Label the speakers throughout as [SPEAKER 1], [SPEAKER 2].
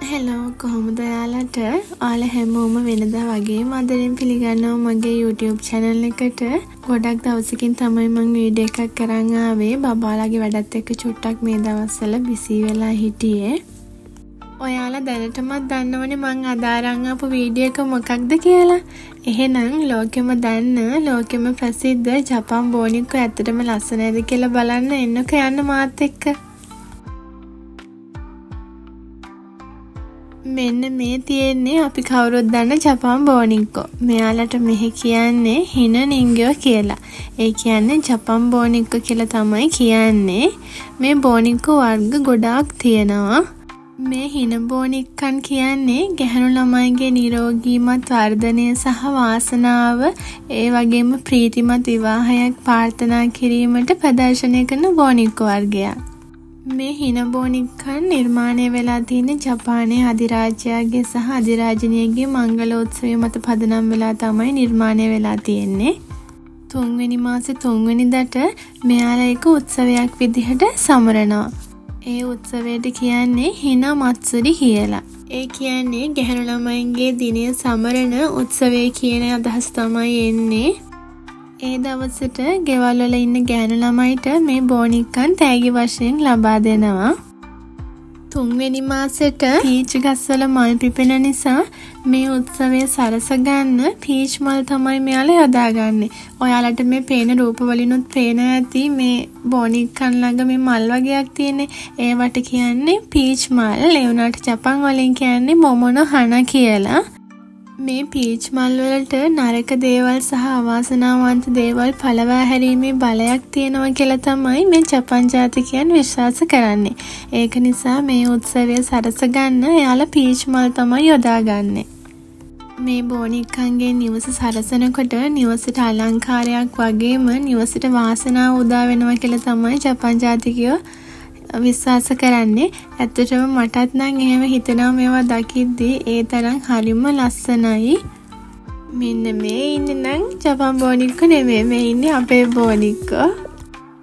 [SPEAKER 1] Hello කොහොමද ඔයාලට? ඔයාලා හැමෝම වෙනදා වගේම ආදරෙන් පිළිගන්නවා මගේ YouTube channel එකට. ගොඩක් දවසකින් තමයි මම වීඩියෝ එකක් කරන් ආවේ. බබාලාගේ වැඩත් එක්ක චුට්ටක් මේ දවස්වල බිසි වෙලා හිටියේ. ඔයාලා දැනටමත් දන්නවනේ මං අද අරන් ආපු වීඩියෝ එක මොකක්ද කියලා. එහෙනම් ලෝකෙම දන්න ලෝකෙම ප්‍රසිද්ධ ජපන් බෝනික්කෝ ඇත්තටම ලස්සනයිද කියලා බලන්න එන්නකෝ යන්න මාත් එක්ක. මෙන්න මේ තියෙන්නේ අපි කවුරුත් දන්න ජපන් බෝනික්කෝ. මෙයාලට මෙහි කියන්නේ හින නින්ගයෝ කියලා. ඒ කියන්නේ ජපන් බෝනික්කෝ කියලා තමයි කියන්නේ. මේ බෝනික්කෝ වර්ග ගොඩාක් තියෙනවා. මේ හින බෝනික්කන් කියන්නේ ගැහැණු ළමයිගේ නිරෝගීමත් වර්ධනය සහ වාසනාව ඒ වගේම ප්‍රීතිමත් විවාහයක් ප්‍රාර්ථනා කිරීමට ප්‍රදර්ශනය කරන බෝනික්කෝ වර්ගයක්. මේ හින බෝනික්කන් නිර්මාණය වෙලා තියෙන ජපානයේ අධිරාජ්‍යයාගේ සහ අධිරාජිනියගේ මංගල උත්සවය මත පදනම් වෙලා තමයි නිර්මාණය වෙලා තියෙන්නේ. 3 වෙනි මාසේ 3 වෙනිදාට මෙයාලා එක උත්සවයක් විදිහට සමරනවා. ඒ උත්සවයට කියන්නේ හිනා මත්සුරි කියලා. ඒ කියන්නේ ගැහැණු ළමයින්ගේ දිනය සමරන උත්සවය කියන අදහස තමයි එන්නේ. ඒ දවසට ගෙවල් වල ඉන්න ගැහැණු ළමයිට මේ බෝනික්කන් තෑගි වශයෙන් ලබා දෙනවා. 3 වෙනි මාසෙට පීච් ගස්වල මල් පිපෙන නිසා මේ උත්සවය සරස ගන්න පීච් මල් තමයි මෙයාලා යොදාගන්නේ. ඔයාලට මේ පේන රූප වලිනුත් පේන ඇති මේ බෝනික්කන් ළඟ මේ මල් වගේක් තියෙන්නේ. ඒවට කියන්නේ පීච් මල්. ඒ වුණාට ජපන් වලින් කියන්නේ මොමොනෝ හන කියලා. මේ පීච් මල් වලට නරක දේවල් සහ අවාසනාවන්ත දේවල් පළවා හැරීමේ බලයක් තියෙනවා කියලා තමයි මේ ජපන් ජාතිකයන් විශ්වාස කරන්නේ. ඒක නිසා මේ උත්සවය සරස ගන්න එයාලා පීච් මල් තමයි යොදාගන්නේ. මේ බෝනික්කන්ගේ නිවස සරසනකොට නිවසට අලංකාරයක් වගේම නිවසට වාසනාව උදා වෙනවා කියලා තමයි ජපන් ජාතිකයෝ විශ්වාස කරන්නේ. ඇත්තටම මටත් නම් එහෙම හිතනවා මේවා දකිද්දී ඒ තරම් හරිම ලස්සනයි. මෙන්න මේ ඉන්නේ නම් ජපන් බෝනික්කෝ නෙමෙයි, මේ ඉන්නේ අපේ බෝනික්කෝ.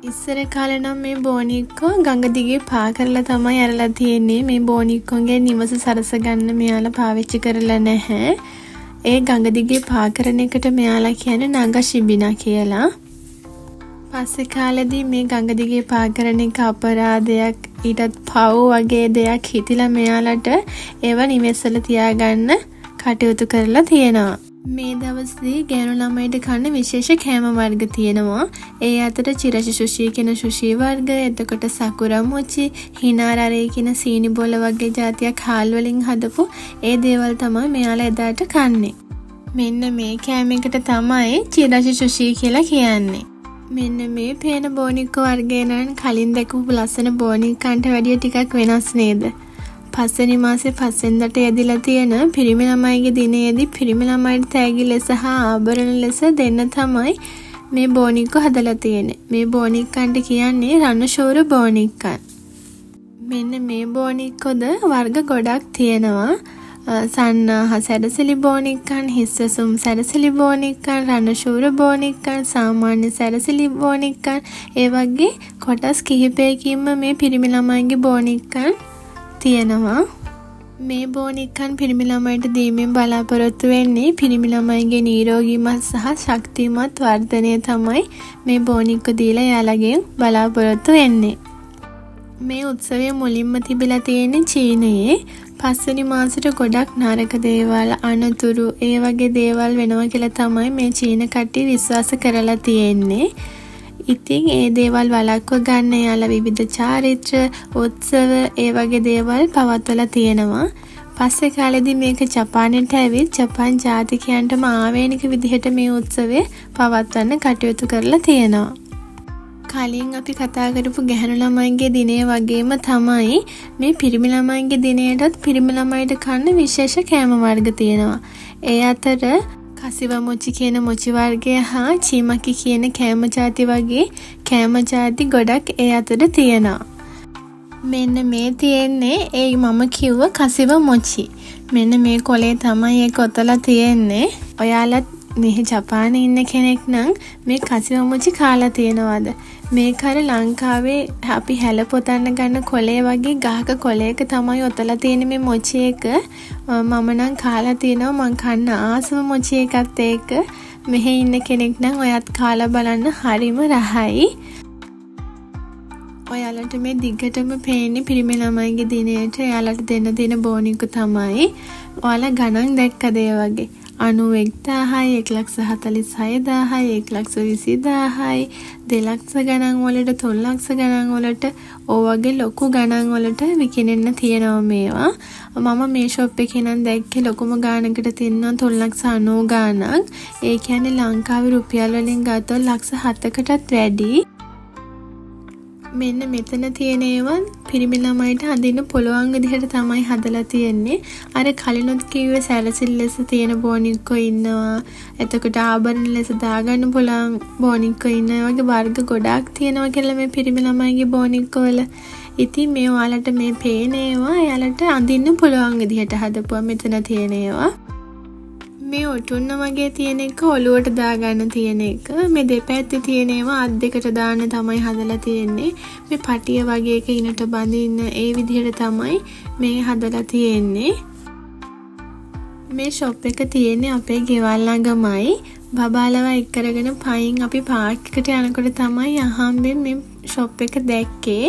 [SPEAKER 1] ඉස්සර කාලේ නම් මේ බෝනික්කෝ ගඟ දිගේ පා කරලා තමයි අරලා තියෙන්නේ. මේ බෝනික්කෝගේ නිවස සරස ගන්න මෙයාලා පාවිච්චි කරලා නැහැ. ඒ ගඟ දිගේ පා කරන එකට මෙයාලා කියන්නේ නගශිබිනා කියලා. පස්සේ කාලෙදී මේ ගඟ දිගේ පා කරන එක අපරාධයක්, ඊටත් පව් වගේ දෙයක් හිතිලා මෙයාලට ඒව නිවෙස්වල තියාගන්න කටයුතු කරලා තියෙනවා. මේ දවස්දී ගැහැණු ළමයිට කන්න විශේෂ කෑම වර්ග තියෙනවා. ඒ අතර චිරෂි සුෂි කියන සුෂි වර්ග, එතකොට සකුරා මොචි, හිනාරරේ කියන සීනි බෝල වගේ જાතියක් හාල් වලින් හදපු ඒ දේවල් තමයි මෙයාලා එදාට කන්නේ. මෙන්න මේ කෑම එකට තමයි චිරෂි සුෂි කියලා කියන්නේ. මෙන්න මේ පේන බෝනික්කෝ වර්ගය නම් කලින් දැකපු ලස්සන බෝනික්කන්ට වැඩිය ටිකක් වෙනස් නේද? 5 වෙනි මාසේ 5 වෙනිදාට යෙදিলা තියෙන පිරිමි ළමයිගේ දිනයේදී පිරිමි ළමයිට තෑගි ලෙස හා ආභරණ ලෙස දෙන්න තමයි මේ බෝනික්කෝ හදලා තියෙන්නේ. මේ බෝනික්කන්ට කියන්නේ රණශූර බෝනික්කන්. මෙන්න මේ බෝනික්කෝද වර්ග ගොඩක් තියෙනවා. සන්නාහ සැරසිලි බෝනික්කන්, හිස්සසුම් සැරසිලි බෝනික්කන්, රණශූර බෝනික්කන්, සාමාන්‍ය සැරසිලි බෝනික්කන්, ඒ වගේ කොටස් කිහිපයකින්ම මේ පිරිමි ළමයිගේ බෝනික්කන් තියෙනවා. මේ බෝනික්කන් පිරිමි ළමයිට දීමෙන් බලාපොරොත්තු වෙන්නේ පිරිමි ළමයිගේ නිරෝගීමත් සහ ශක්තිමත් වර්ධනය තමයි මේ බෝනික්කෝ දීලා යාළගෙන් බලාපොරොත්තු වෙන්නේ. මේ උත්සවය මුලින්ම තිබිලා තියෙන්නේ චීනයේ. 5 වෙනි මාසෙට ගොඩක් නරක දේවල්, අනතුරු ඒ වගේ දේවල් වෙනවා කියලා තමයි මේ චීන කට්ටිය විශ්වාස කරලා තියෙන්නේ. ඉතින් ඒ දේවල් වළක්ව ගන්න යාලා විවිධ චාරිත්‍ර, උත්සව ඒ වගේ දේවල් පවත්වලා තියෙනවා. පස්සේ කාලෙදී මේක ජපානයට ඇවිත් ජපාන් ජාතිකයන්ටම ආවේනික විදිහට මේ උත්සවය පවත්වන්න කටයුතු කරලා තියෙනවා. කලින් අපි කතා කරපු ගැහැණු ළමයින්ගේ දිනය වගේම තමයි මේ පිරිමි ළමයින්ගේ දිනයටත් පිරිමි ළමයිට කන්න විශේෂ කෑම වර්ග තියෙනවා. ඒ අතර කසිවා මොචි කියන මොචි වර්ගය හා චීමකි කියන කෑම ಜಾති වගේ කෑම ಜಾති ගොඩක් ඒ අතර තියෙනවා. මෙන්න මේ තියෙන්නේ ඒ මම කිව්ව කසිවා මොචි. මෙන්න මේ කොලේ තමයි ඒක ඔතලා තියෙන්නේ. ඔයාලත් මෙහි ජපානයේ ඉන්න කෙනෙක් නම් මේ කසිව මුචි කාලා තියෙනවද? මේක අර ලංකාවේ අපි හැල පොතන්න ගන්න කොලේ වගේ ගහක කොලයක තමයි ඔතලා තියෙන මේ මොචි එක. මම නම් කාලා තියෙනවා. මං කන්න ආසම මොචි එකත් ඒක. මෙහි ඉන්න කෙනෙක් නම් ඔයත් කාලා බලන්න හරිම රහයි. ඔයාලට මේ දිගටම පේන්නේ පිරිමි ළමයිගේ දිනේට එයාලට දෙන්න තියෙන බෝනික්ක තමයි. ඔයාලා ගණන් දැක්කද ඒ වගේ? 91,000යි 1,46,000යි 1,20,000යි 2,00,000 ගණන් වලට 3,00,000 ගණන් වලට ඔයගේ ලොකු ගණන් වලට විකිනෙන්න තියෙනවා මේවා. මම මේ ෂොප් එකේ නම් දැක්කේ ලොකුම ගානකට තියෙනවා 3,90,000 ගානක්. ඒ කියන්නේ ලංකාවේ රුපියල් වලින් ගත්තොත් 7,00,000කටත් වැඩි. මෙන්න මෙතන තියෙන ඒවා පිරිමි ළමයිට අඳින්න පුළුවන් විදිහට තමයි හදලා තියෙන්නේ. අර කලිනුත් කිව්වේ සැරසිලි ලෙස තියෙන බෝනික්කෝ ඉන්නවා. එතකොට ආභරණ ලෙස දාගන්න පුළුවන් බෝනික්කෝ ඉන්නවා. වගේ වර්ග ගොඩාක් තියෙනවා කියලා මේ පිරිමි ළමයිගේ බෝනික්කෝ වල. ඉතින් මේ ඔයාලට මේ පේන ඒවා එයාලට අඳින්න පුළුවන් විදිහට හදපුවා මෙතන තියෙන ඒවා. මේ ඔටුන්න වගේ තියෙන එක ඔලුවට දාගන්න තියෙන එක. මේ දෙපැත්තේ තියෙන ඒවා අත් දෙකට දාන්න තමයි හදලා තියෙන්නේ. මේ පටිය වගේ එක ඉනට බඳින්න ඒ විදිහට තමයි මේ හදලා තියෙන්නේ. මේ ෂොප් එක තියෙන්නේ අපේ ගෙවල් ළඟමයි. බබාලව එක් කරගෙන පයින් අපි පාර්ක් එකට යනකොට තමයි අහම්බෙන් මේ ෂොප් එක දැක්කේ.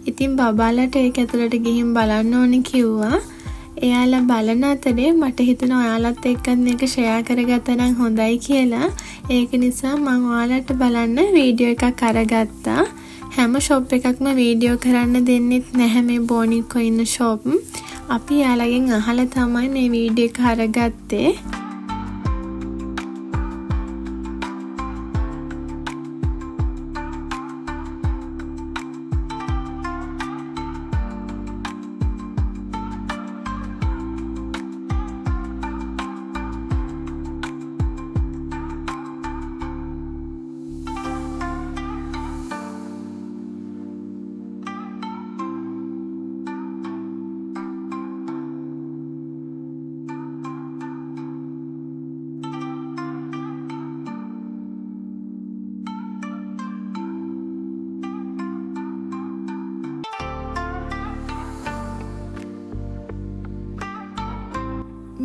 [SPEAKER 1] ඉතින් බබාලට ඒක ඇතුළට ගිහින් බලන්න ඕනේ කිව්වා. එයාලා බලන අතරේ මට හිතුණා ඔයාලත් එක්කත් මේක ෂෙයා කරගත්තා නම් හොඳයි කියලා. ඒක නිසා මම ඔයාලට බලන්න වීඩියෝ එකක් අරගත්තා. හැම ෂොප් එකක්ම වීඩියෝ කරන්න දෙන්නෙත් නැහැ මේ බෝනික්කෝ ඉන්න ෂොප්. අපි යාළගෙන් අහලා තමයි මේ වීඩියෝ එක අරගත්තේ.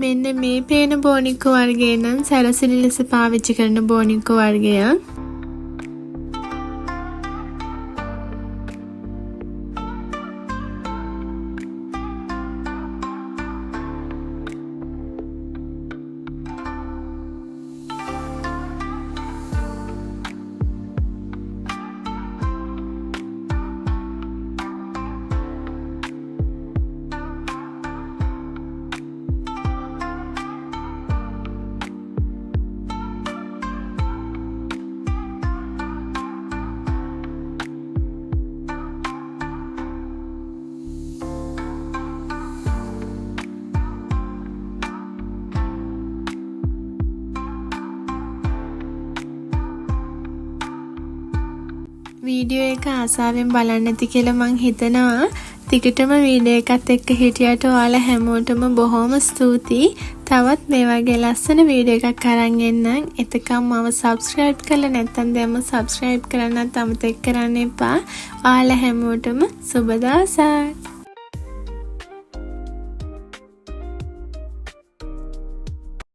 [SPEAKER 1] මෙන්න මේ පේන බෝනික්කෝ වර්ගය නම් සැරසිලි ලෙස පාවිච්චි කරන බෝනික්කෝ වර්ගයක්. වීඩියෝ එක ආසාවෙන් බලන්න ඇති කියලා මං හිතනවා. ටිකටම වීඩියෝ එකත් එක්ක හිටියට ඔයාලා හැමෝටම බොහොම ස්තුතියි. තවත් මේ වගේ ලස්සන වීඩියෝ එකක් අරන් එන්නම්. එතකම් මම සබ්ස්ක්‍රයිබ් කරලා නැත්නම් දැන්ම සබ්ස්ක්‍රයිබ් කරන්නත් අමතක කරන්න එපා. ඔයාලා හැමෝටම සුබ දවසක්.